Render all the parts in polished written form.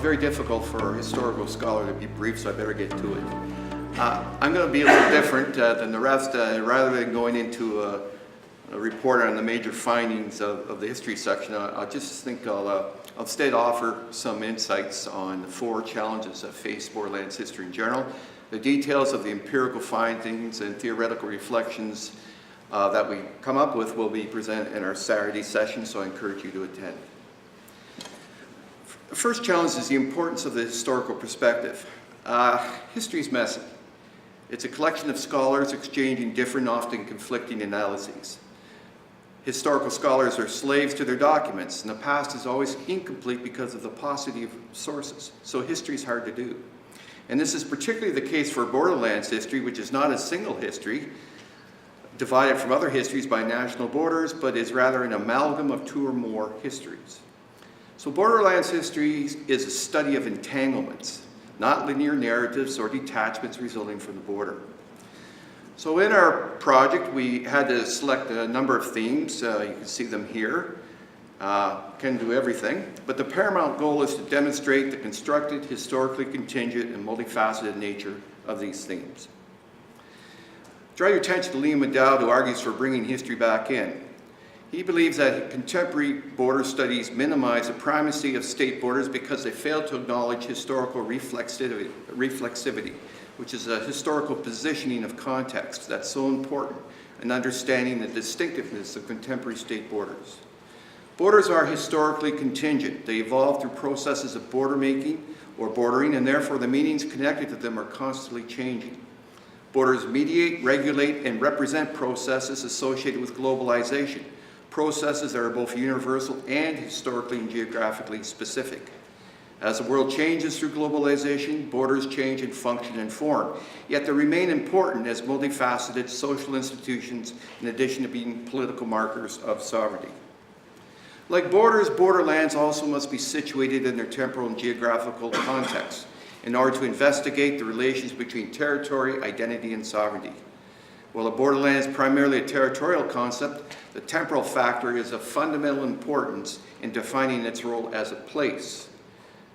very difficult for a historical scholar to be brief, so I better get to it. I'm going to be a little different than the rest. Rather than going into a report on the major findings of the history section, I just think I'll instead offer some insights on the 4 challenges that face Borderlands history in general, the details of the empirical findings and theoretical reflections that we come up with will be presented in our Saturday session, so I encourage you to attend. The first challenge is the importance of the historical perspective. History is messy. It's a collection of scholars exchanging different, often conflicting analyses. Historical scholars are slaves to their documents, and the past is always incomplete because of the paucity of sources, so history is hard to do. And this is particularly the case for Borderlands history, which is not a single history, divided from other histories by national borders, but is rather an amalgam of 2 or more histories. So Borderlands history is a study of entanglements, not linear narratives or detachments resulting from the border. So in our project, we had to select a number of themes. You can see them here. Can do everything, but the paramount goal is to demonstrate the constructed, historically contingent, and multifaceted nature of these themes. Draw your attention to Liam McDowell, who argues for bringing history back in. He believes that contemporary border studies minimize the primacy of state borders because they fail to acknowledge historical reflexivity, which is a historical positioning of context that's so important in understanding the distinctiveness of contemporary state borders. Borders are historically contingent. They evolve through processes of border making or bordering, and therefore the meanings connected to them are constantly changing. Borders mediate, regulate, and represent processes associated with globalization, processes that are both universal and historically and geographically specific. As the world changes through globalization, borders change in function and form, yet they remain important as multifaceted social institutions in addition to being political markers of sovereignty. Like borders, borderlands also must be situated in their temporal and geographical context in order to investigate the relations between territory, identity, and sovereignty. While a borderland is primarily a territorial concept, the temporal factor is of fundamental importance in defining its role as a place.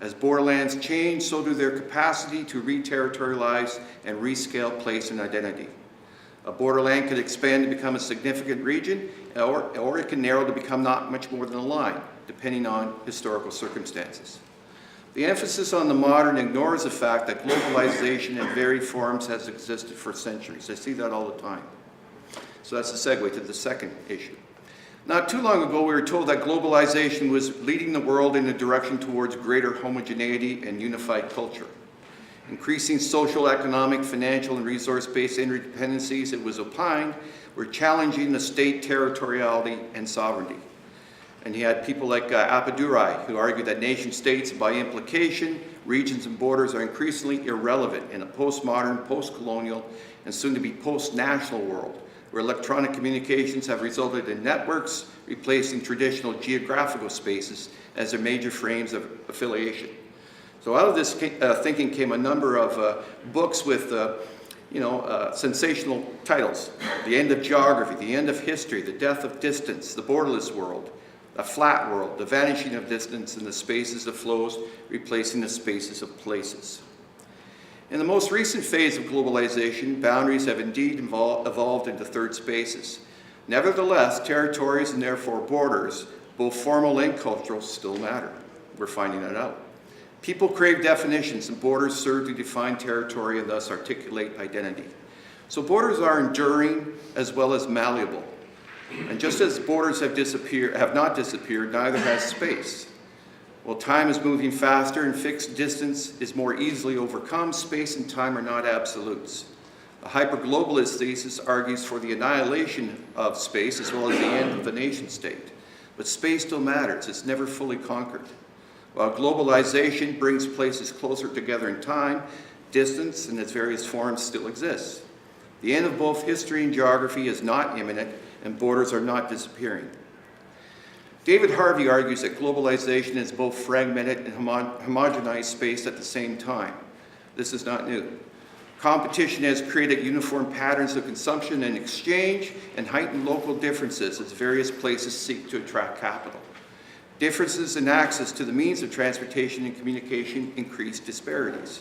As borderlands change, so do their capacity to re-territorialize and rescale place and identity. A borderland could expand to become a significant region, or it can narrow to become not much more than a line, depending on historical circumstances. The emphasis on the modern ignores the fact that globalization in varied forms has existed for centuries. I see that all the time. So that's the segue to the second issue. Not too long ago, we were told that globalization was leading the world in a direction towards greater homogeneity and unified culture. Increasing social, economic, financial, and resource-based interdependencies, it was opined, were challenging the state territoriality and sovereignty. And you had people like Appadurai, who argued that nation-states, by implication, regions and borders are increasingly irrelevant in a postmodern, post-colonial, and soon-to-be post-national world, where electronic communications have resulted in networks replacing traditional geographical spaces as their major frames of affiliation. So out of this thinking came a number of books with sensational titles. The End of Geography, The End of History, The Death of Distance, The Borderless World, A Flat World, The Vanishing of Distance, and the Spaces of Flows replacing the spaces of places. In the most recent phase of globalization, boundaries have indeed evolved into third spaces. Nevertheless, territories and therefore borders, both formal and cultural, still matter. We're finding that out. People crave definitions, and borders serve to define territory and thus articulate identity. So borders are enduring as well as malleable. And just as borders have not disappeared, neither has space. While time is moving faster and fixed distance is more easily overcome, space and time are not absolutes. A hyperglobalist thesis argues for the annihilation of space as well as the end of the nation state. But space still matters. It's never fully conquered. While globalization brings places closer together in time, distance in its various forms still exists. The end of both history and geography is not imminent, and borders are not disappearing. David Harvey argues that globalization is both fragmented and homogenized space at the same time. This is not new. Competition has created uniform patterns of consumption and exchange and heightened local differences as various places seek to attract capital. Differences in access to the means of transportation and communication increase disparities.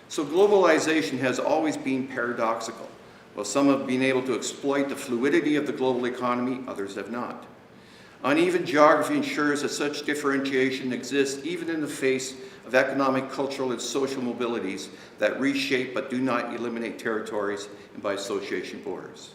So globalization has always been paradoxical. While some have been able to exploit the fluidity of the global economy, others have not. Uneven geography ensures that such differentiation exists even in the face of economic, cultural, and social mobilities that reshape but do not eliminate territories and by association borders.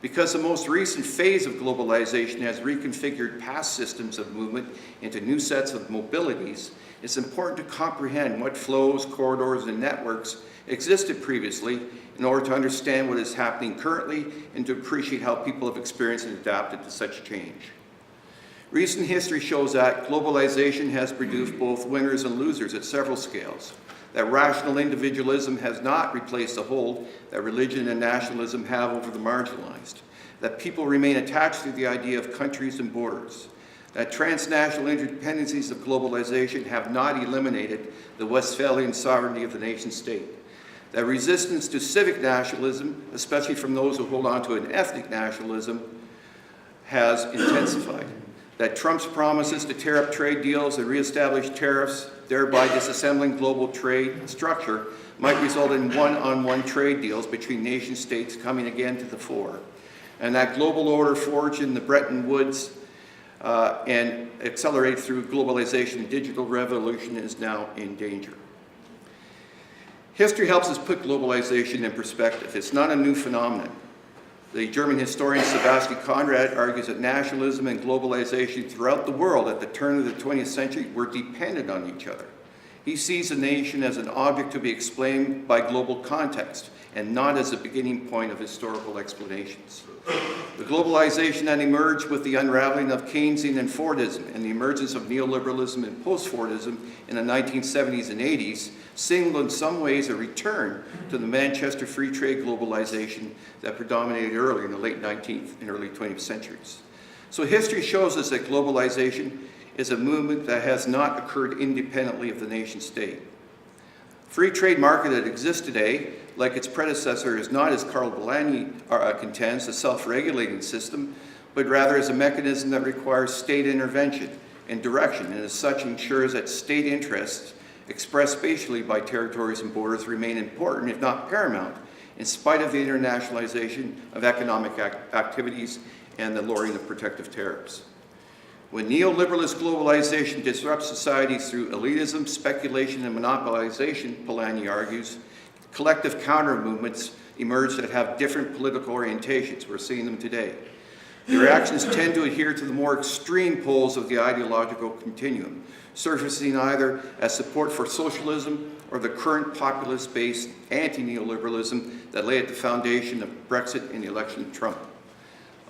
Because the most recent phase of globalization has reconfigured past systems of movement into new sets of mobilities, it's important to comprehend what flows, corridors, and networks existed previously in order to understand what is happening currently and to appreciate how people have experienced and adapted to such change. Recent history shows that globalization has produced both winners and losers at several scales, that rational individualism has not replaced the hold that religion and nationalism have over the marginalized, that people remain attached to the idea of countries and borders, that transnational interdependencies of globalization have not eliminated the Westphalian sovereignty of the nation state, that resistance to civic nationalism, especially from those who hold on to an ethnic nationalism, has intensified, that Trump's promises to tear up trade deals and reestablish tariffs, thereby disassembling global trade structure, might result in one-on-one trade deals between nation states coming again to the fore, and that global order forged in the Bretton Woods and accelerated through globalization and digital revolution is now in danger. History helps us put globalization in perspective. It's not a new phenomenon. The German historian Sebastian Conrad argues that nationalism and globalization throughout the world at the turn of the 20th century were dependent on each other. He sees a nation as an object to be explained by global context and not as a beginning point of historical explanations. The globalization that emerged with the unraveling of Keynesian and Fordism and the emergence of neoliberalism and post-Fordism in the 1970s and 80s signaled in some ways a return to the Manchester free trade globalization that predominated early in the late 19th and early 20th centuries. So history shows us that globalization is a movement that has not occurred independently of the nation state. Free trade market that exists today, like its predecessor, is not, as Carl Polanyi contends, a self-regulating system, but rather is a mechanism that requires state intervention and direction, and as such ensures that state interests expressed spatially by territories and borders remain important, if not paramount, in spite of the internationalization of economic activities and the lowering of protective tariffs. When neoliberalist globalization disrupts societies through elitism, speculation, and monopolization, Polanyi argues, collective counter-movements emerge that have different political orientations. We're seeing them today. Their actions tend to adhere to the more extreme poles of the ideological continuum, surfacing either as support for socialism or the current populist-based anti-neoliberalism that lay at the foundation of Brexit and the election of Trump.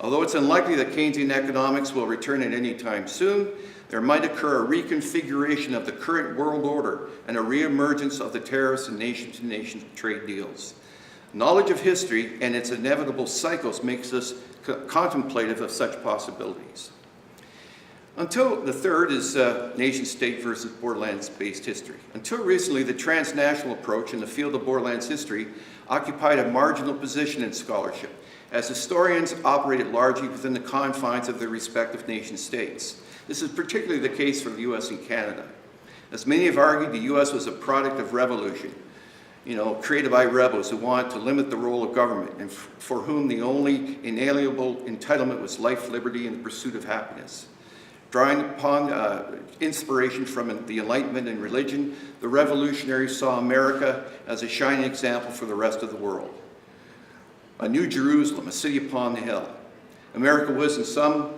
Although it's unlikely that Keynesian economics will return at any time soon, there might occur a reconfiguration of the current world order and a reemergence of the tariffs and nation-to-nation trade deals. Knowledge of history and its inevitable cycles makes us contemplative of such possibilities. Until the third is nation-state versus Borderlands-based history. Until recently, the transnational approach in the field of Borderlands history occupied a marginal position in scholarship, as historians operated largely within the confines of their respective nation-states. This is particularly the case for the US and Canada. As many have argued, the US was a product of revolution, created by rebels who wanted to limit the role of government and for whom the only inalienable entitlement was life, liberty, and the pursuit of happiness. Drawing upon inspiration from the Enlightenment and religion, the revolutionaries saw America as a shining example for the rest of the world. A new Jerusalem, a city upon the hill. America was in some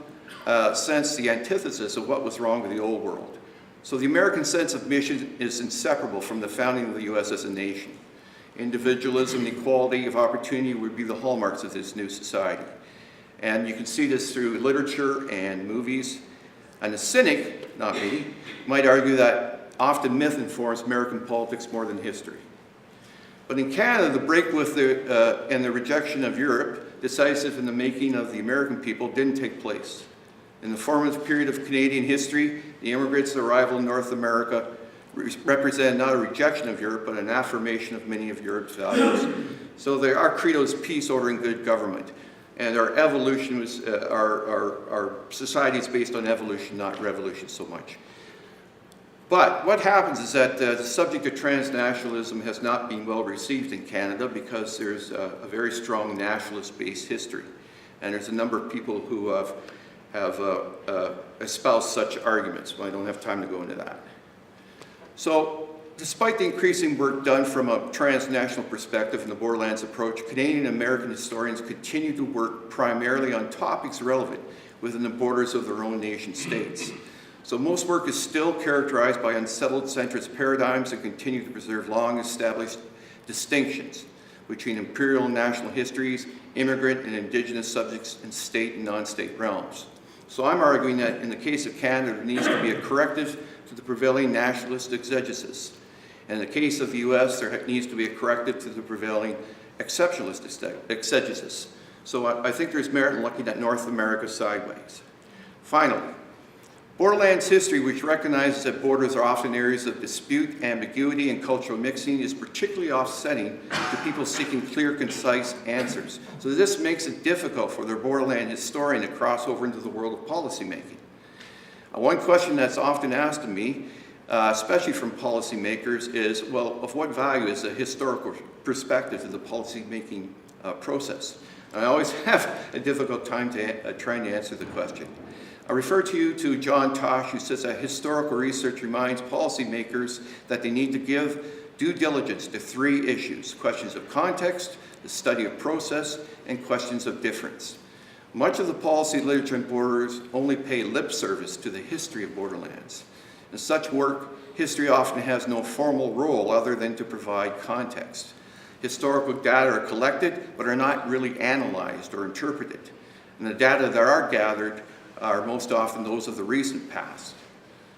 sense the antithesis of what was wrong with the old world. So the American sense of mission is inseparable from the founding of the US as a nation. Individualism and equality of opportunity would be the hallmarks of this new society. And you can see this through literature and movies. And a cynic, not me, might argue that often myth informs American politics more than history. But in Canada, the break with and the rejection of Europe, decisive in the making of the American people, didn't take place. In the formative period of Canadian history, the immigrants' arrival in North America represented not a rejection of Europe, but an affirmation of many of Europe's values. So our credo is peace, order, and good government. And our evolution was, our society is based on evolution, not revolution so much. But what happens is that the subject of transnationalism has not been well received in Canada because there's a very strong nationalist-based history. And there's a number of people who have espoused such arguments, but I don't have time to go into that. So, despite the increasing work done from a transnational perspective in the Borderlands approach, Canadian and American historians continue to work primarily on topics relevant within the borders of their own nation states. So most work is still characterized by unsettled centrist paradigms and continue to preserve long-established distinctions between imperial and national histories, immigrant and indigenous subjects, and state and non-state realms. So I'm arguing that in the case of Canada, there needs to be a corrective to the prevailing nationalist exegesis. And in the case of the US, there needs to be a corrective to the prevailing exceptionalist exegesis. So I think there's merit in looking at North America sideways. Finally, Borderlands history, which recognizes that borders are often areas of dispute, ambiguity, and cultural mixing, is particularly offsetting to people seeking clear, concise answers. So this makes it difficult for their Borderland historian to cross over into the world of policymaking. One question that's often asked of me, especially from policymakers, is, well, of what value is a historical perspective to the policymaking process? I always have a difficult time trying to answer the question. I refer to you to John Tosh, who says that historical research reminds policymakers that they need to give due diligence to three issues: questions of context, the study of process, and questions of difference. Much of the policy literature on borders only pay lip service to the history of Borderlands. In such work, history often has no formal role other than to provide context. Historical data are collected, but are not really analyzed or interpreted. And the data that are gathered are most often those of the recent past.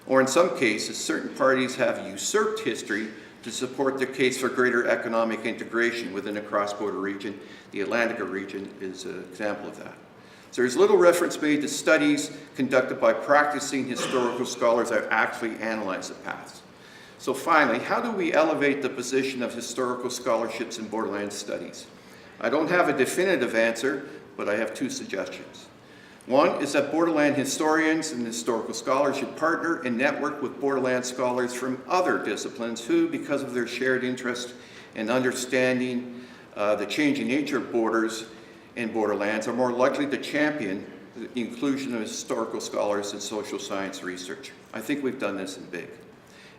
Or in some cases, certain parties have usurped history to support their case for greater economic integration within a cross-border region. The Atlantica region is an example of that. So there's little reference made to studies conducted by practicing historical scholars that actually analyze the past. So finally, how do we elevate the position of historical scholarships in Borderlands studies? I don't have a definitive answer, but I have two suggestions. One is that Borderland historians and historical scholars should partner and network with Borderland scholars from other disciplines who, because of their shared interest in understanding the changing nature of borders in Borderlands, are more likely to champion the inclusion of historical scholars in social science research. I think we've done this in big.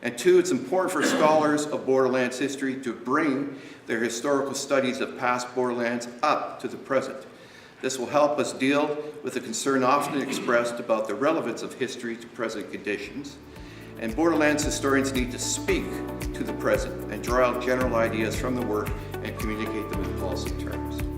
And two, it's important for scholars of Borderlands history to bring their historical studies of past Borderlands up to the present. This will help us deal with the concern often expressed about the relevance of history to present conditions. And Borderlands historians need to speak to the present and draw out general ideas from the work and communicate them in policy terms.